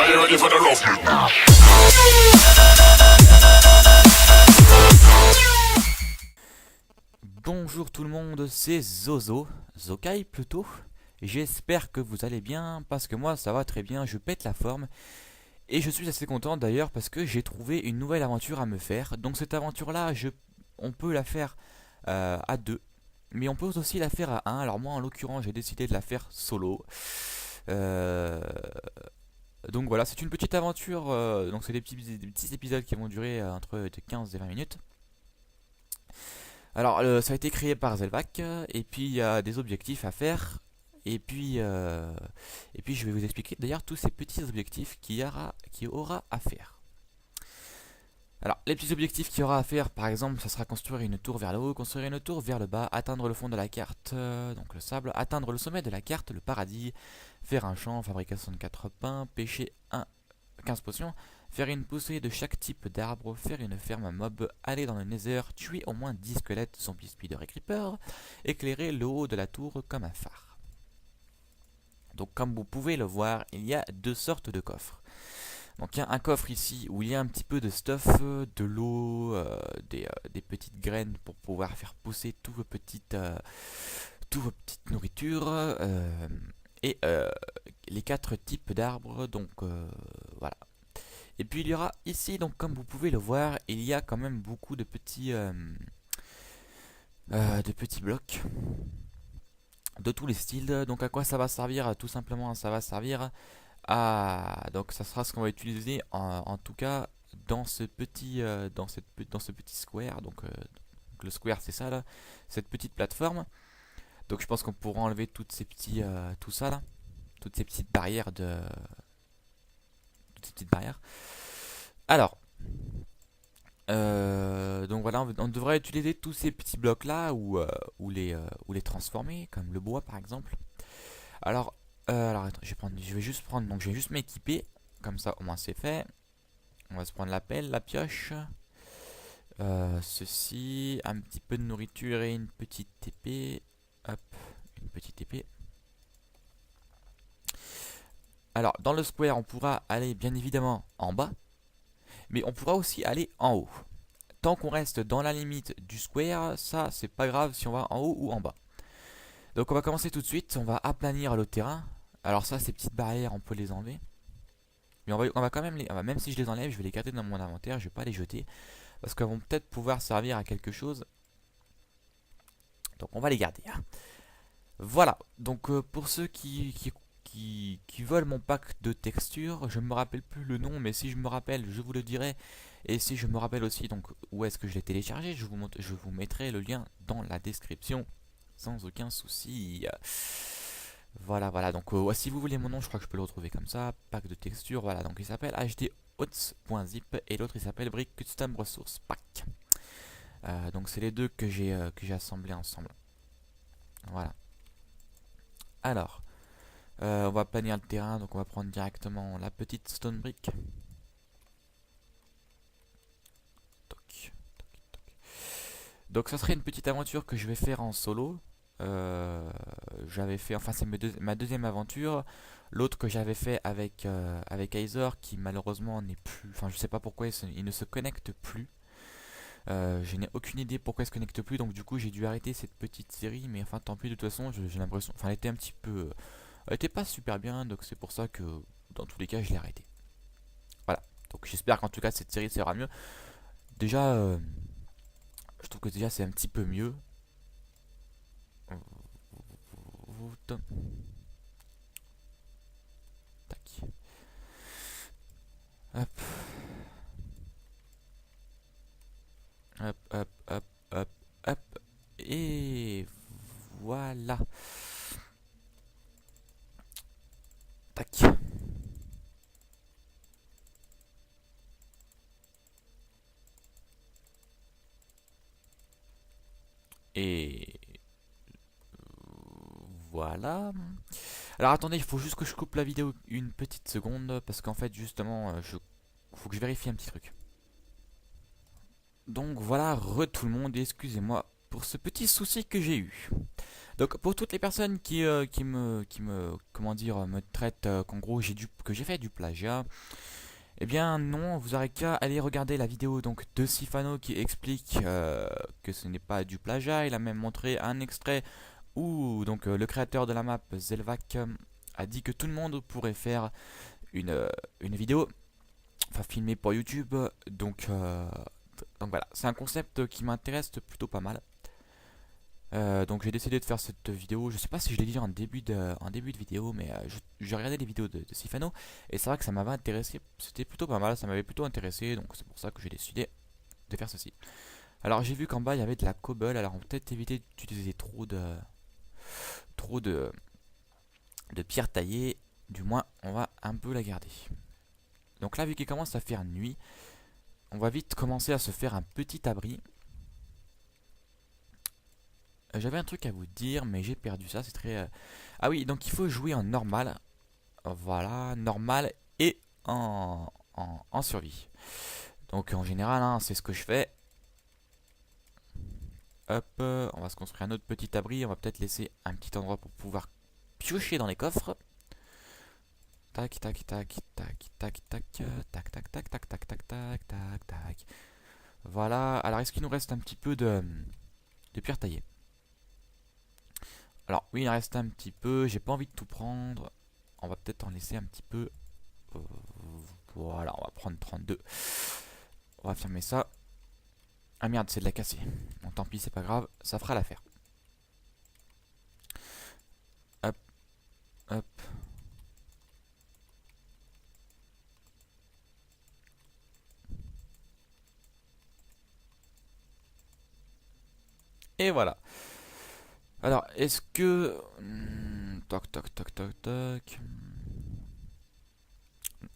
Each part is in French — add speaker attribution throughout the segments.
Speaker 1: Are you ready for the rough?
Speaker 2: Bonjour tout le monde, c'est Zozo, Zokai plutôt. J'espère que vous allez bien, parce que moi ça va très bien, je pète la forme. Et je suis assez content d'ailleurs parce que j'ai trouvé une nouvelle aventure à me faire. Donc cette aventure là, on peut la faire à deux. Mais on peut aussi la faire à un. Alors moi en l'occurrence j'ai décidé de la faire solo. Euh, donc voilà, c'est une petite aventure. Donc c'est des petits épisodes qui vont durer entre 15 et 20 minutes. Alors, ça a été créé par Zelvac, et puis il y a des objectifs à faire, et puis je vais vous expliquer d'ailleurs tous ces petits objectifs qu'il y aura à faire. Alors, les petits objectifs qu'il y aura à faire, par exemple, ça sera construire une tour vers le haut, construire une tour vers le bas, atteindre le fond de la carte, donc le sable, atteindre le sommet de la carte, le paradis, faire un champ, fabrication de 4 pains, pêcher 15 potions, faire une poussée de chaque type d'arbre, faire une ferme à mob, aller dans le nether, tuer au moins 10 squelettes, zombies, speeder et creeper, éclairer le haut de la tour comme un phare. Donc comme vous pouvez le voir, il y a deux sortes de coffres. Donc il y a un coffre ici où il y a un petit peu de stuff, de l'eau, des petites graines pour pouvoir faire pousser toutes vos petites nourritures, et les 4 types d'arbres, donc voilà. Et puis il y aura ici, donc comme vous pouvez le voir, il y a quand même beaucoup de petits blocs de tous les styles. Donc à quoi ça va servir? Tout simplement, ça va servir à... Donc ça sera ce qu'on va utiliser en tout cas dans ce petit, dans ce petit square. Donc le square c'est ça là, cette petite plateforme. Donc je pense qu'on pourra enlever tout ça là, toutes ces petites barrières toutes ces petites barrières. Alors, donc voilà, on devrait utiliser tous ces petits blocs là ou les transformer, comme le bois par exemple. Alors attends, je vais juste prendre, donc je vais juste m'équiper, comme ça au moins c'est fait. On va se prendre la pelle, la pioche, ceci, un petit peu de nourriture et une petite épée. Hop, une petite épée. Alors, dans le square, on pourra aller bien évidemment en bas, mais on pourra aussi aller en haut. Tant qu'on reste dans la limite du square, ça c'est pas grave si on va en haut ou en bas. Donc on va commencer tout de suite, on va aplanir le terrain. Alors ça, ces petites barrières, on peut les enlever. Mais on va quand même même si je les enlève, je vais les garder dans mon inventaire, je vais pas les jeter. Parce qu'elles vont peut-être pouvoir servir à quelque chose. Donc on va les garder, hein. Voilà, donc pour ceux qui veulent mon pack de textures, je ne me rappelle plus le nom, mais si je me rappelle, je vous le dirai. Et si je me rappelle aussi donc où est-ce que je l'ai téléchargé, je vous mettrai le lien dans la description sans aucun souci. Voilà, voilà, donc si vous voulez mon nom, je crois que je peux le retrouver comme ça. Pack de textures, voilà, donc il s'appelle hdhots.zip et l'autre il s'appelle Brick Custom Resource Pack. Donc c'est les deux que j'ai assemblés ensemble. Voilà. Alors, on va planir le terrain, donc on va prendre directement la petite stone brick. Toc, toc, toc. Donc ça serait une petite aventure que je vais faire en solo. J'avais fait, enfin c'est ma deuxième aventure. L'autre que j'avais fait avec Aizer, qui malheureusement n'est plus, enfin je sais pas pourquoi il ne se connecte plus. Je n'ai aucune idée pourquoi il se connecte plus, donc du coup j'ai dû arrêter cette petite série, mais enfin tant pis, de toute façon j'ai l'impression, enfin elle était un petit peu, elle était pas super bien, donc c'est pour ça que dans tous les cas je l'ai arrêté. Voilà, donc j'espère qu'en tout cas cette série sera mieux. Déjà, je trouve que déjà c'est un petit peu mieux. Tac. Hop. Hop, hop, hop, hop, hop. Et voilà. Tac. Et voilà. Alors attendez, il faut juste que je coupe la vidéo une petite seconde parce qu'en fait justement, faut que je vérifie un petit truc. Donc voilà, tout le monde, excusez-moi pour ce petit souci que j'ai eu. Donc pour toutes les personnes comment dire, me traitent qu'en gros que j'ai fait du plagiat, eh bien non, vous aurez qu'à aller regarder la vidéo donc de Sifano qui explique que ce n'est pas du plagiat. Il a même montré un extrait où donc le créateur de la map Zelvac a dit que tout le monde pourrait faire une vidéo, enfin filmer pour YouTube. Donc voilà, c'est un concept qui m'intéresse plutôt pas mal. Donc j'ai décidé de faire cette vidéo. Je sais pas si je l'ai dit en début de vidéo, mais j'ai regardé les vidéos de Sifano et c'est vrai que ça m'avait intéressé. C'était plutôt pas mal, ça m'avait plutôt intéressé, donc c'est pour ça que j'ai décidé de faire ceci. Alors j'ai vu qu'en bas il y avait de la cobble, alors on va peut-être éviter d'utiliser trop de pierres taillées. Du moins on va un peu la garder. Donc là vu qu'il commence à faire nuit, on va vite commencer à se faire un petit abri. J'avais un truc à vous dire, mais j'ai perdu ça. C'est très. Ah oui, donc il faut jouer en normal. Voilà, normal et en survie. Donc en général, hein, c'est ce que je fais. Hop, on va se construire un autre petit abri. On va peut-être laisser un petit endroit pour pouvoir piocher dans les coffres. Tac, tac, tac, tac, tac, tac, tac, tac, tac, tac, tac, tac, tac, tac, tac. Voilà. Alors, est-ce qu'il nous reste un petit peu de pierre taillée? Alors, oui, il en reste un petit peu. J'ai pas envie de tout prendre. On va peut-être en laisser un petit peu. Voilà, on va prendre 32. On va fermer ça. Ah merde, c'est de la casser. Bon, tant pis, c'est pas grave. Ça fera l'affaire. Hop, hop. Et voilà. Alors, est-ce que... Toc, toc, toc, toc, toc.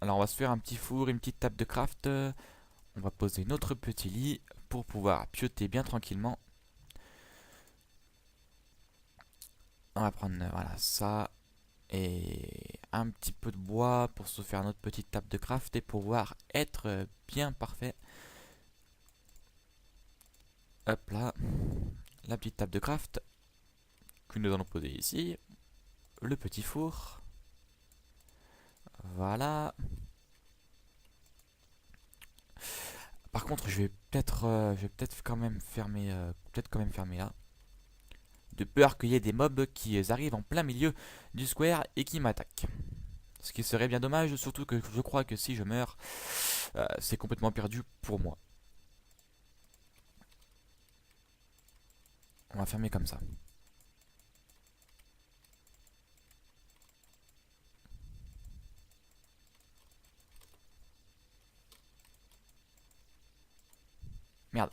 Speaker 2: Alors, on va se faire un petit four, une petite table de craft. On va poser notre petit lit pour pouvoir pioter bien tranquillement. On va prendre, voilà, ça. Et un petit peu de bois pour se faire notre petite table de craft et pouvoir être bien parfait. Hop là. La petite table de craft que nous allons poser ici. Le petit four. Voilà. Par contre, je vais peut-être quand même fermer là, de peur qu'il y ait des mobs qui arrivent en plein milieu du square et qui m'attaquent. Ce qui serait bien dommage, surtout que je crois que si je meurs, c'est complètement perdu pour moi. On va fermer comme ça. Merde.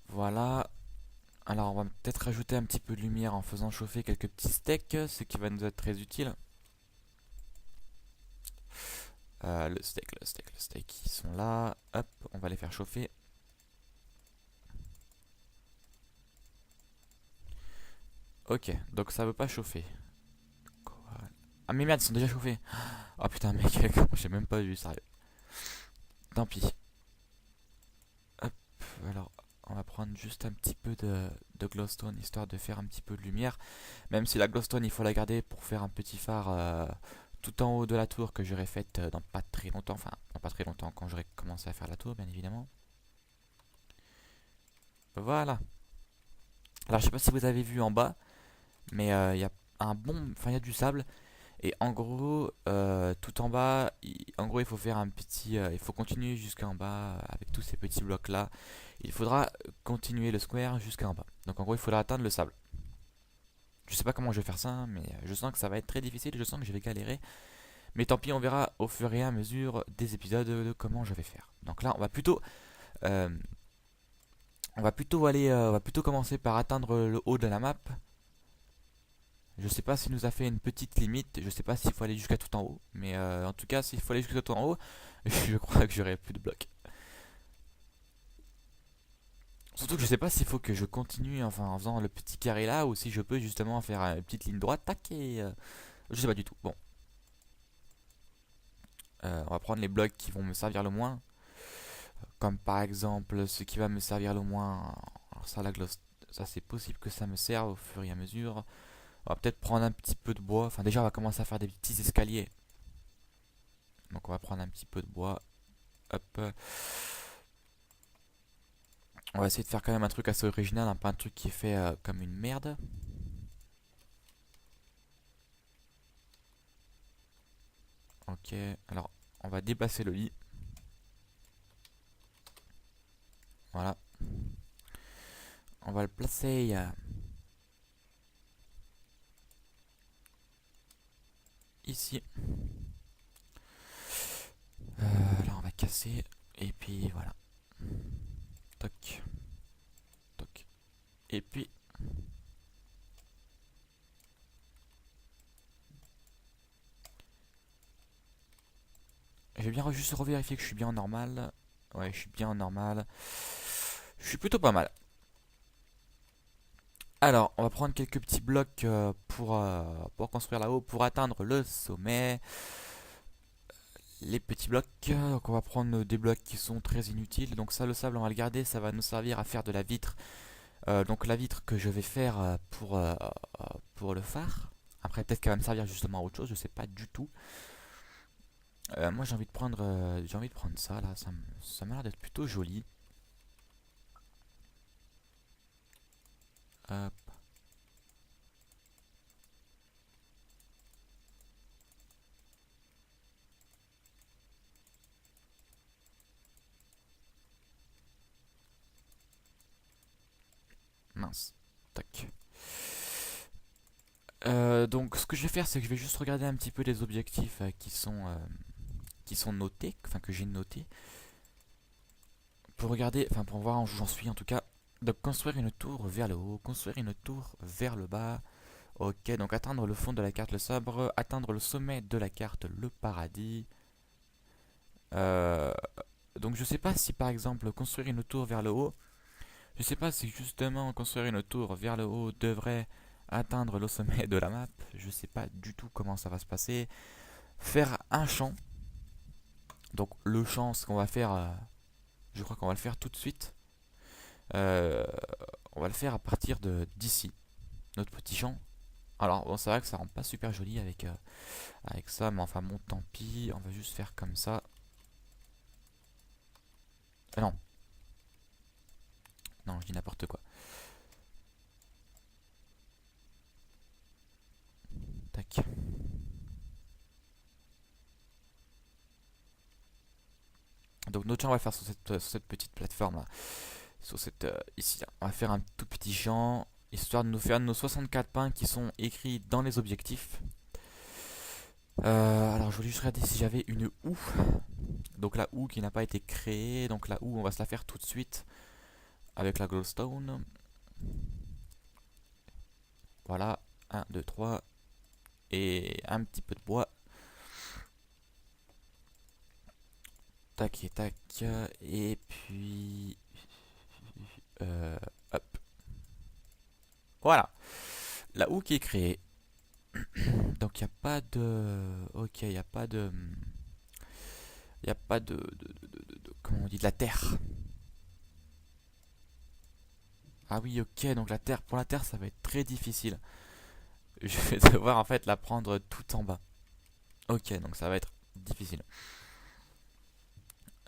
Speaker 2: Voilà. Alors on va peut-être rajouter un petit peu de lumière en faisant chauffer quelques petits steaks, ce qui va nous être très utile. Le steak, ils sont là. Hop, on va les faire chauffer. Ok, donc ça veut pas chauffer. Ah mais merde, ils sont déjà chauffés. Oh putain mec, j'ai même pas vu, sérieux. Tant pis. Hop, alors on va prendre juste un petit peu de glowstone histoire de faire un petit peu de lumière. Même si la glowstone il faut la garder pour faire un petit phare tout en haut de la tour que j'aurai faite dans pas très longtemps. Enfin, dans pas très longtemps quand j'aurai commencé à faire la tour bien évidemment. Voilà. Alors je sais pas si vous avez vu en bas, mais il y a il y a du sable. Et en gros, tout en bas, en gros, il faut faire un petit, il faut continuer jusqu'en bas avec tous ces petits blocs là. Il faudra continuer le square jusqu'en bas. Donc en gros, il faudra atteindre le sable. Je sais pas comment je vais faire ça, hein, mais je sens que ça va être très difficile. Je sens que je vais galérer. Mais tant pis, on verra au fur et à mesure des épisodes de comment je vais faire. Donc là, euh, on va plutôt commencer par atteindre le haut de la map. Je sais pas s'il nous a fait une petite limite, je sais pas s'il faut aller jusqu'à tout en haut, mais en tout cas s'il faut aller jusqu'à tout en haut, je crois que j'aurai plus de blocs. Surtout que je sais pas s'il faut que je continue enfin, en faisant le petit carré là ou si je peux justement faire une petite ligne droite, tac et je sais pas du tout. Bon, On va prendre les blocs qui vont me servir le moins. Comme par exemple ce qui va me servir le moins. Alors ça, la gloss, ça c'est possible que ça me serve au fur et à mesure. On va peut-être prendre un petit peu de bois. Enfin déjà on va commencer à faire des petits escaliers. Donc on va prendre un petit peu de bois. Hop. On va essayer de faire quand même un truc assez original, hein, pas un truc qui est fait comme une merde. Ok, alors on va déplacer le lit. Voilà. On va le placer ici. Là on va casser. Et puis voilà. Toc. Toc. Et puis... Je vais bien juste revérifier que je suis bien en normal. Ouais, je suis bien en normal. Je suis plutôt pas mal. Alors, on va prendre quelques petits blocs pour construire là-haut, pour atteindre le sommet. Les petits blocs, donc on va prendre des blocs qui sont très inutiles. Donc ça, le sable, on va le garder, ça va nous servir à faire de la vitre. Donc la vitre que je vais faire pour le phare. Après, peut-être qu'elle va me servir justement à autre chose, je sais pas du tout. Moi, j'ai envie de prendre ça là, ça m'a l'air d'être plutôt joli. Hop. Mince. Tac. Donc ce que je vais faire, c'est que je vais juste regarder un petit peu les objectifs qui sont notés, enfin que j'ai notés, pour regarder, enfin pour voir où j'en suis en tout cas. Donc construire une tour vers le haut, construire une tour vers le bas. Ok, donc atteindre le fond de la carte le sabre, atteindre le sommet de la carte le paradis. Euh, donc je sais pas si par exemple construire une tour vers le haut, je sais pas si justement construire une tour vers le haut devrait atteindre le sommet de la map. Je sais pas du tout comment ça va se passer. Faire un champ. Donc le champ, ce qu'on va faire, je crois qu'on va le faire tout de suite. Euh, on va le faire à partir de d'ici, notre petit champ. Alors bon, c'est vrai que ça rend pas super joli avec ça, mais enfin bon, tant pis. On va juste faire comme ça. Ah non, non, je dis n'importe quoi. Tac. Donc notre champ, on va le faire sur cette petite plateforme là, sur cette ici là. On va faire un tout petit champ, histoire de nous faire nos 64 pains qui sont écrits dans les objectifs. Alors je voulais juste regarder si j'avais une houe. Donc la houe qui n'a pas été créée. Donc la houe, on va se la faire tout de suite avec la glowstone. Voilà, un 2 3 et un petit peu de bois. Tac et tac. Et puis... hop. Voilà. La houe qui est créée. Donc il n'y a pas de... Ok, il n'y a pas de... Il n'y a pas comment on dit, de la terre. Ah oui, ok, donc la terre, pour la terre, ça va être très difficile. Je vais devoir en fait la prendre tout en bas. Ok, donc ça va être difficile.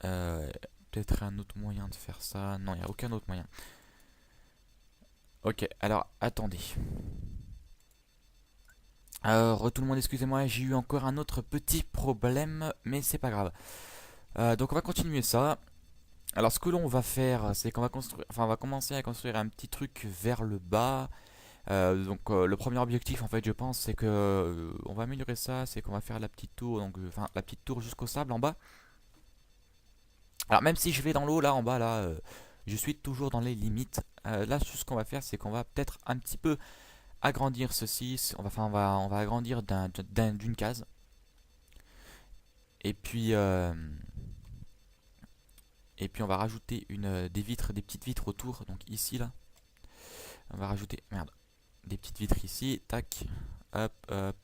Speaker 2: Euh, Peut-être un autre moyen de faire ça. Non, il n'y a aucun autre moyen. Ok, alors attendez. Tout le monde, excusez-moi, j'ai eu encore un autre petit problème, mais c'est pas grave. Donc on va continuer ça. Alors ce que l'on va faire, c'est qu'on va construire, enfin on va commencer à construire un petit truc vers le bas. Le premier objectif en fait je pense c'est que on va améliorer ça, c'est qu'on va faire la petite tour, donc enfin la petite tour jusqu'au sable en bas. Alors même si je vais dans l'eau là en bas là, je suis toujours dans les limites. Là ce qu'on va faire c'est qu'on va peut-être un petit peu agrandir ceci. On va agrandir d'une case. Et puis on va rajouter des vitres, des petites vitres autour. Donc ici là, on va rajouter merde, des petites vitres ici. Tac, hop, hop.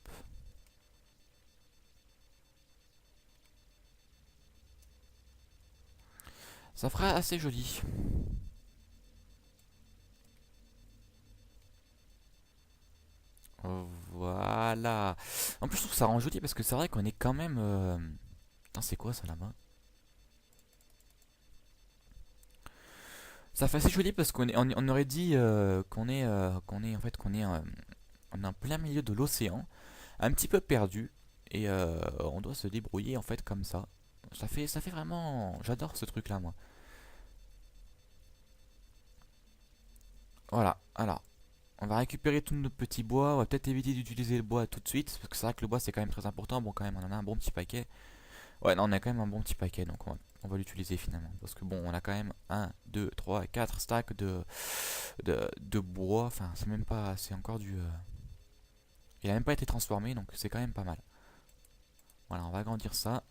Speaker 2: Ça fera assez joli. Voilà. En plus, je trouve que ça rend joli parce que c'est vrai qu'on est quand même. Putain, c'est quoi ça là-bas? Ça fait assez joli parce on aurait dit on est en plein milieu de l'océan, un petit peu perdu, et on doit se débrouiller en fait comme ça. Ça fait vraiment. J'adore ce truc-là, moi. Voilà. Alors, on va récupérer tous nos petits bois. On va peut-être éviter d'utiliser le bois tout de suite parce que c'est vrai que le bois c'est quand même très important. Bon, quand même, on en a un bon petit paquet. Ouais, non, on a quand même un bon petit paquet, donc on va l'utiliser finalement. Parce que bon, on a quand même un 2 3 4 stacks de bois. Enfin, c'est même pas. C'est encore du. Il a même pas été transformé, donc c'est quand même pas mal. Voilà, on va agrandir ça.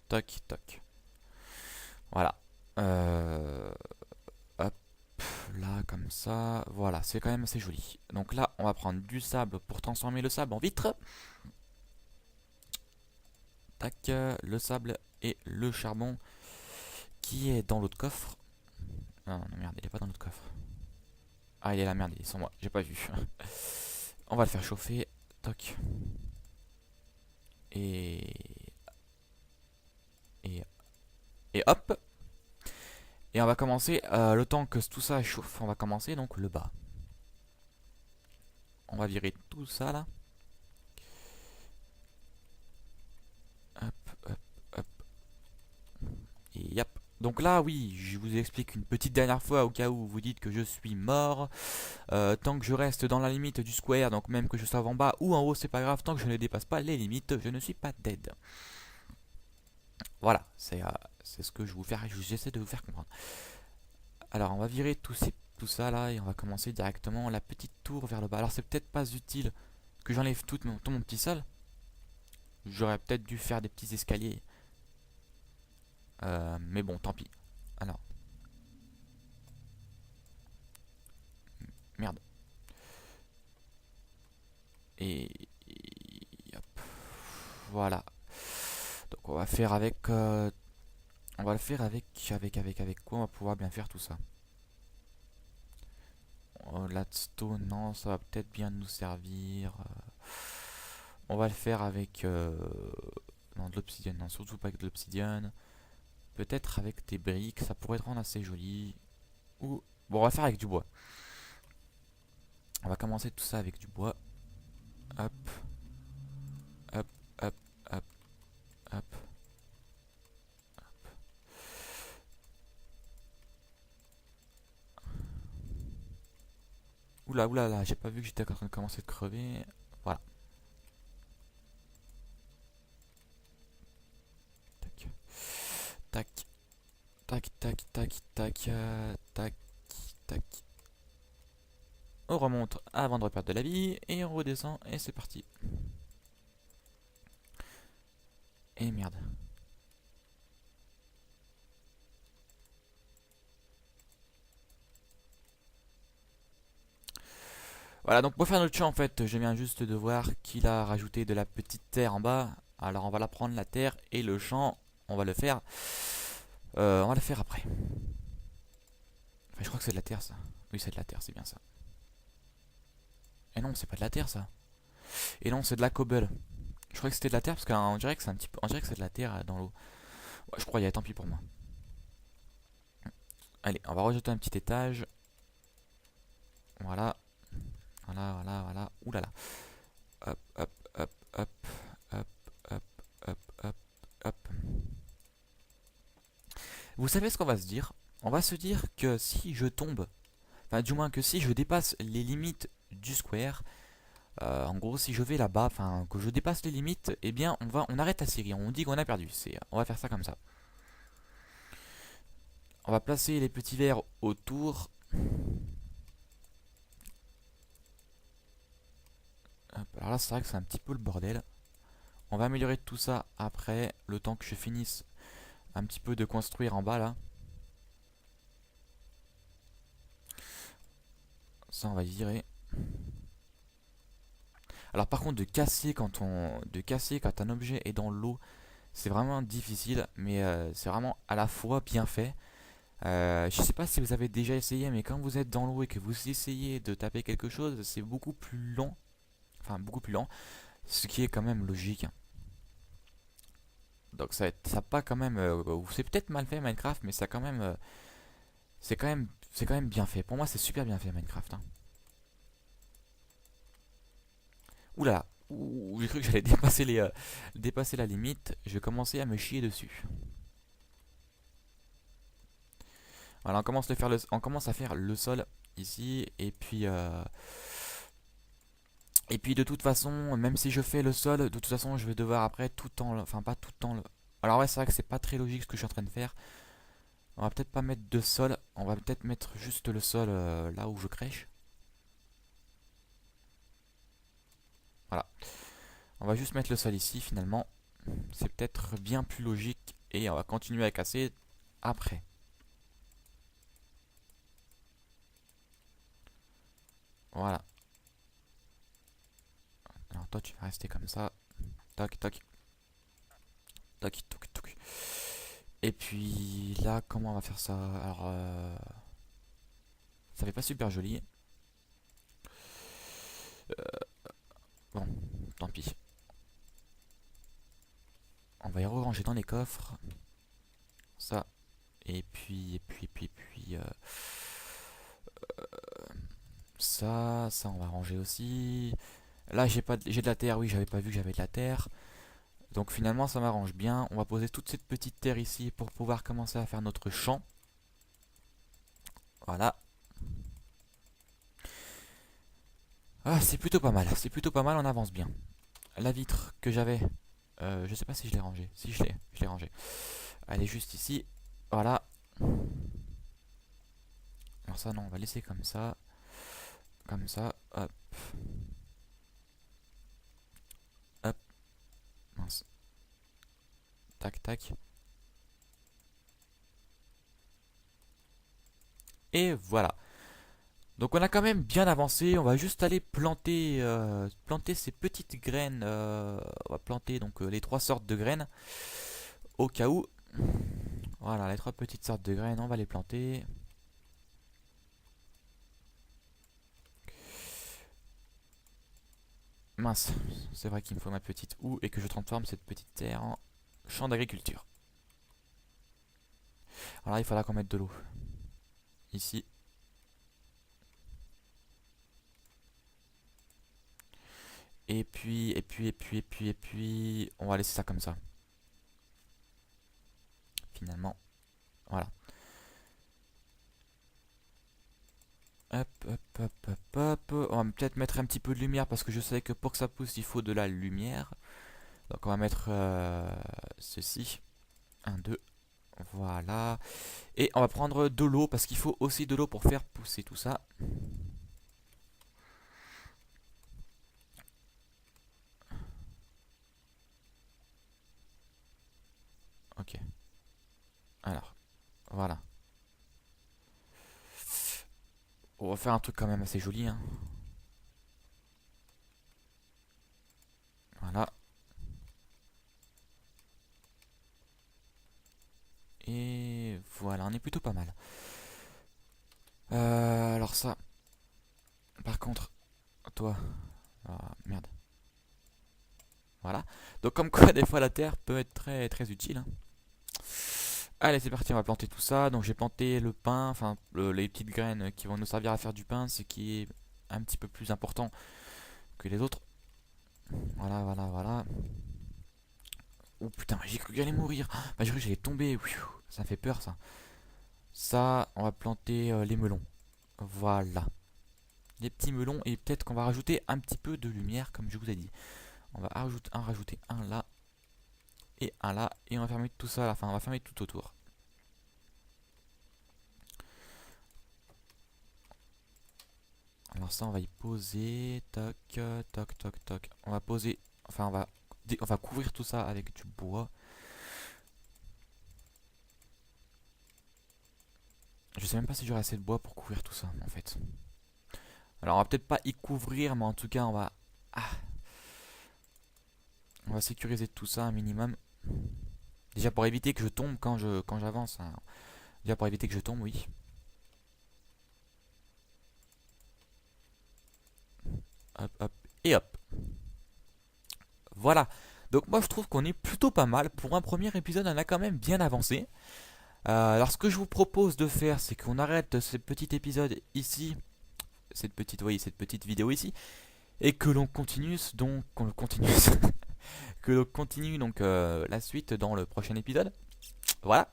Speaker 2: Toc, toc. Voilà. Euh, Hop, là, comme ça. Voilà, c'est quand même assez joli. Donc là, on va prendre du sable pour transformer le sable en vitre. Tac, le sable et le charbon qui est dans l'autre coffre. Ah non, merde, il est pas dans l'autre coffre. Ah, il est là, merde, il est sur moi, j'ai pas vu. On va le faire chauffer. Toc. Et. Et. Et hop. Et on va commencer, le temps que tout ça chauffe, on va commencer donc le bas. On va virer tout ça là. Hop, hop, hop. Et yep. Donc là, oui, je vous explique une petite dernière fois au cas où vous dites que je suis mort. Tant que je reste dans la limite du square, donc même que je sois en bas ou en haut, c'est pas grave. Tant que je ne dépasse pas les limites, je ne suis pas dead. Voilà, c'est ce que j'essaie de vous faire comprendre. Alors, on va virer tout ça là et on va commencer directement la petite tour vers le bas. Alors, c'est peut-être pas utile que j'enlève tout mon petit sol. J'aurais peut-être dû faire des petits escaliers. Mais bon, tant pis. Alors, merde. Et hop. Voilà. Donc on va faire avec. On va le faire avec quoi on va pouvoir bien faire tout ça. Ladstone, non, ça va peut-être bien nous servir. On va le faire avec. Non, de l'obsidienne, non, surtout pas avec de l'obsidienne. Peut-être avec des briques, ça pourrait rendre assez joli. Ou. Bon, on va faire avec du bois. On va commencer tout ça avec du bois. Hop, hop, hop, hop, hop. Oula, oula, là, j'ai pas vu que j'étais en train de commencer de crever. Voilà. Tac, tac, tac, tac, tac, tac, tac, tac. On remonte avant de reperdre de la vie et on redescend et c'est parti. Et merde. Voilà, donc pour faire notre champ, en fait, je viens juste de voir qu'il a rajouté de la petite terre en bas. Alors on va la prendre, la terre, et le champ, on va le faire. On va le faire après. Enfin, je crois que c'est de la terre, ça. Oui, c'est de la terre, c'est bien ça. Et non, c'est pas de la terre, ça. Et non, c'est de la cobble. Je crois que c'était de la terre parce qu'on dirait que c'est un petit peu, on dirait que c'est de la terre dans l'eau. Ouais, je crois, tant pis pour moi. Allez, on va rajouter un petit étage. Voilà, voilà, voilà, voilà. Ouh là là. Hop, hop, hop, hop, hop, hop, hop, hop, hop. Vous savez ce qu'on va se dire? On va se dire que si je tombe, enfin du moins que si je dépasse les limites du square, en gros si je vais là-bas, enfin que je dépasse les limites, eh bien on arrête la série, on dit qu'on a perdu. On va faire ça comme ça. On va placer les petits verres autour. Hop, alors là c'est vrai que c'est un petit peu le bordel. On va améliorer tout ça après, le temps que je finisse un petit peu de construire en bas là. Ça on va virer. Alors par contre de casser quand un objet est dans l'eau, c'est vraiment difficile, mais c'est vraiment à la fois bien fait. Je sais pas si vous avez déjà essayé, mais quand vous êtes dans l'eau et que vous essayez de taper quelque chose, c'est beaucoup plus lent, enfin beaucoup plus lent, ce qui est quand même logique. Donc ça pas quand même, c'est peut-être mal fait Minecraft, mais ça quand même, c'est quand même bien fait. Pour moi, c'est super bien fait Minecraft, hein. Ouh là là, ouh, j'ai cru que j'allais dépasser la limite. Je commençais à me chier dessus. Voilà, on commence à faire le sol ici, et puis de toute façon, même si je fais le sol, de toute façon, je vais devoir après tout le temps, enfin pas tout le temps. Alors ouais, c'est vrai que c'est pas très logique ce que je suis en train de faire. On va peut-être pas mettre de sol, on va peut-être mettre juste le sol là où je crèche. Voilà, on va juste mettre le sol ici finalement. C'est peut-être bien plus logique et on va continuer à casser après. Voilà. Alors toi tu vas rester comme ça. Toc toc toc toc toc. Et puis là comment on va faire ça? Alors ça fait pas super joli. Bon, tant pis. On va y ranger dans les coffres. Ça. Et puis ça on va ranger aussi. Là j'ai de la terre, oui j'avais pas vu que j'avais de la terre. Donc finalement ça m'arrange bien. On va poser toute cette petite terre ici pour pouvoir commencer à faire notre champ. Voilà. Ah c'est plutôt pas mal, on avance bien. La vitre que j'avais, je sais pas si je l'ai rangée. Si je l'ai rangée. Elle est juste ici. Voilà. Alors ça non, on va laisser comme ça. Comme ça. Hop, hop. Mince. Tac tac. Et voilà. Donc on a quand même bien avancé, on va juste aller planter ces petites graines, on va planter donc les trois sortes de graines au cas où. Voilà, les trois petites sortes de graines, on va les planter. Mince, c'est vrai qu'il me faut ma petite houe et que je transforme cette petite terre en champ d'agriculture. Alors là, il faudra qu'on mette de l'eau. Ici. Et puis, on va laisser ça comme ça. Finalement, voilà. Hop, hop, hop, hop, hop. On va peut-être mettre un petit peu de lumière parce que je sais que pour que ça pousse, il faut de la lumière. Donc on va mettre ceci. Un, deux. Voilà. Et on va prendre de l'eau parce qu'il faut aussi de l'eau pour faire pousser tout ça. Ok. Alors, voilà. On va faire un truc quand même assez joli, hein. Voilà. Et voilà, on est plutôt pas mal. Alors ça, par contre, toi, ah, merde. Voilà. Donc comme quoi, des fois, la terre peut être très très utile, hein. Allez, c'est parti, on va planter tout ça. Donc j'ai planté le pain, enfin les petites graines qui vont nous servir à faire du pain, ce qui est un petit peu plus important que les autres. Voilà, voilà, voilà. Oh putain, j'ai cru que j'allais mourir. Bah, j'ai cru que j'allais tomber. Ça fait peur ça. Ça, on va planter les melons. Voilà. Les petits melons et peut-être qu'on va rajouter un petit peu de lumière comme je vous ai dit. On va rajouter un là et un là et on va fermer tout ça à la fin. On va fermer tout autour. Alors ça, on va y poser. Toc, toc, toc, toc. On va poser. Enfin, on va couvrir tout ça avec du bois. Je sais même pas si j'aurai assez de bois pour couvrir tout ça en fait. Alors on va peut-être pas y couvrir, mais en tout cas on va. Ah. On va sécuriser tout ça un minimum. Déjà pour éviter que je tombe quand j'avance, hein. Déjà pour éviter que je tombe, oui. Hop, hop, et hop. Voilà. Donc moi je trouve qu'on est plutôt pas mal. Pour un premier épisode, on a quand même bien avancé. Alors ce que je vous propose de faire, c'est qu'on arrête ce petit épisode ici, cette petite vidéo ici, et que l'on continue donc qu'on continue que l'on continue donc la suite dans le prochain épisode. Voilà.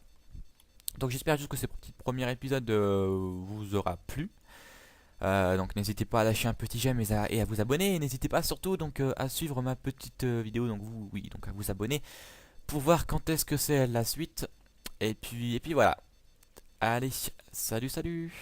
Speaker 2: Donc j'espère juste que ce petit premier épisode vous aura plu. Donc n'hésitez pas à lâcher un petit j'aime et à vous abonner. Et n'hésitez pas surtout donc à suivre ma petite vidéo, donc donc à vous abonner pour voir quand est-ce que c'est la suite. Et puis voilà. Allez, salut salut.